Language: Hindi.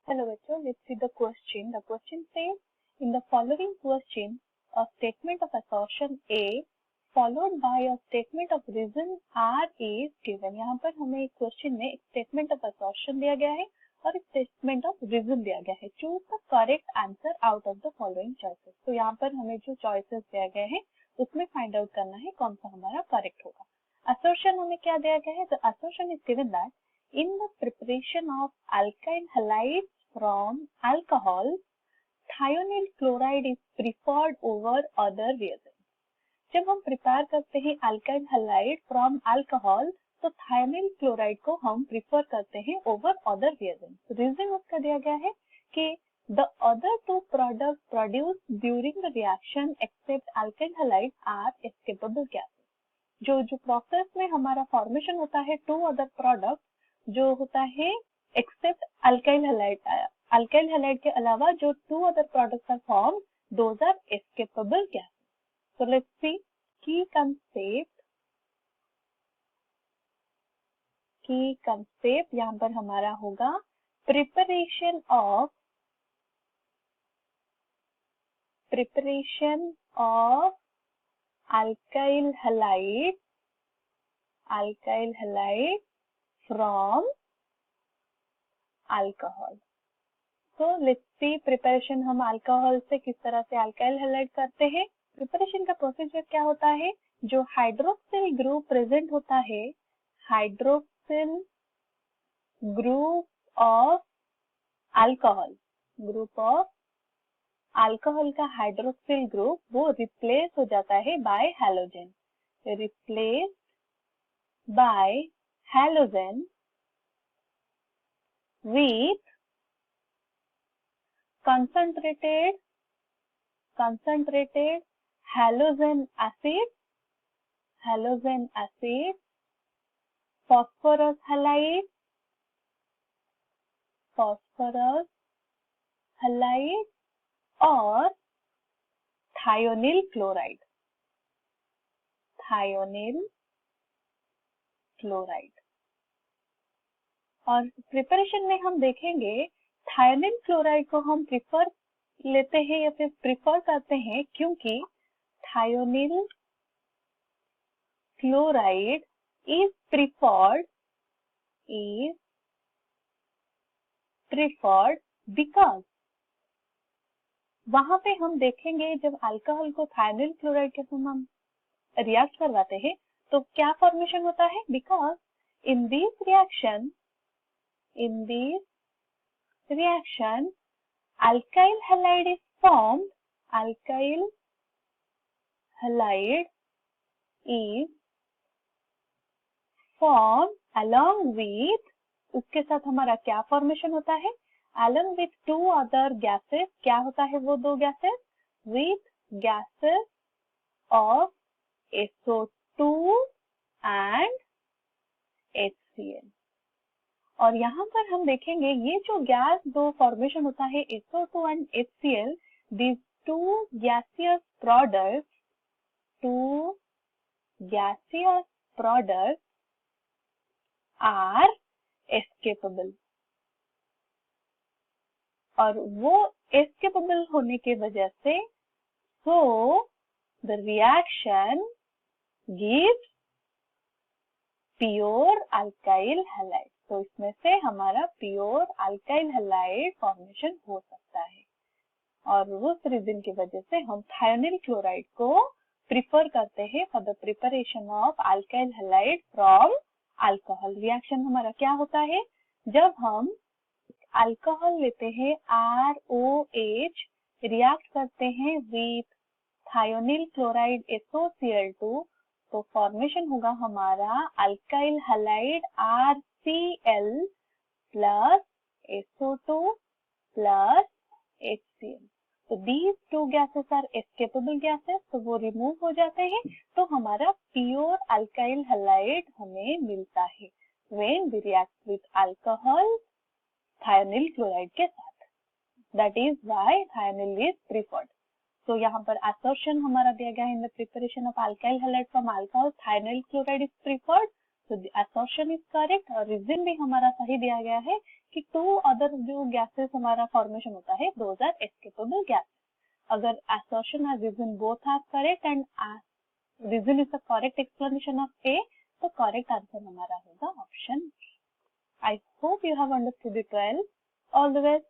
Hello bachcho, let's see the question. The question says, in the following question, a statement of assertion A followed by a statement of reason R is given. यहाँ पर हमें एक क्वेश्चन में एक स्टेटमेंट ऑफ असर्शन दिया गया है और एक स्टेटमेंट ऑफ रीजन दिया गया है. Choose the correct answer out of the following choices. तो यहाँ पर हमें जो चॉइसेस दिया गया है उसमें फाइंड आउट करना है कौन सा हमारा करेक्ट होगा. असर्शन हमें क्या दिया गया है? The assertion is given that in the preparation of alkyl halides from alcohol, thionyl chloride is preferred over other reagents. जब हम प्रिपेयर करते हैं अल्काइल हैलाइड फ्रॉम अल्कोहल तो थायोनिल क्लोराइड को हम प्रिफर करते हैं ओवर अदर रिएजेंट्स. रीजन उसका दिया गया है कि the other two products produced during the reaction except alkyl halide are escapable gases. जो प्रोसेस में हमारा फॉर्मेशन होता है टू अदर प्रोडक्ट जो होता है एक्सेप्ट अल्काइल हैलाइड के अलावा जो two other products are form those are escapable gases. So let's see key concept यहाँ पर हमारा होगा preparation of alkyl halide from alcohol. So let's see preparation हम अल्कोहल से किस तरह से अल्काइल हैलाइड करते हैं. प्रिपरेशन का प्रोसीजर क्या होता है? जो हाइड्रोक्सिल ग्रुप प्रेजेंट होता है, हाइड्रोक्सिल ग्रुप ऑफ अल्कोहल का हाइड्रोक्सिल ग्रुप वो रिप्लेस हो जाता है bye halogen. Replace by halogen with concentrated halogen acid, phosphorus halide और thionyl chloride. और प्रिपरेशन में हम देखेंगे थायोनिल क्लोराइड को हम प्रिफर लेते हैं या फिर प्रिफर करते हैं क्योंकि thionyl chloride is preferred because वहां पे हम देखेंगे जब अल्कोहल को थायोनिल क्लोराइड के साथ हम रिएक्ट करवाते हैं तो क्या फॉर्मेशन होता है? Because in this reaction alkyl halide is formed. Alkyl halide is formed along with, उसके साथ हमारा क्या फॉर्मेशन होता है? along with two other gases. क्या होता है वो दो gases? with gases of SO2 and HCl. और यहाँ पर हम देखेंगे ये जो गैस दो फॉर्मेशन होता है SO2 and HCl, these two gaseous products are escapable. और वो escapable होने के वजह से so the reaction gives pure alkyl halide. तो इसमें से हमारा प्योर अल्काइल हैलाइड फॉर्मेशन हो सकता है और उस रीजन की वजह से हम थायोनिल क्लोराइड को प्रिफर करते हैं for the preparation of alkyl halide from alcohol. Reaction हमारा क्या होता है? जब हम अल्कोहल लेते हैं ROH रिएक्ट करते हैं विथ थायोनिल क्लोराइड SOCl2 तो फॉर्मेशन होगा हमारा alkyl halide RCl plus SO2 plus HCl. तो these two gases are escapable gases, तो वो रिमूव हो जाते हैं तो हमारा प्योर अल्काइल हैलाइड हमें मिलता है when we react with alcohol thionyl chloride के साथ. That is why thionyl is preferred. तो यहाँ पर assertion हमारा दिया गया है in the preparation of alkyl halide from alcohol thionyl chloride is preferred. So the assertion is correct और reason भी हमारा सही दिया गया है कि 2 अदर जो गैसेस हमारा फॉर्मेशन होता है दोज आर एस्केपेबल गैस। अगर assertion or reason both are correct and reason is the correct explanation of A, तो correct answer हमारा होगा option. I hope you have understood it well. All the best.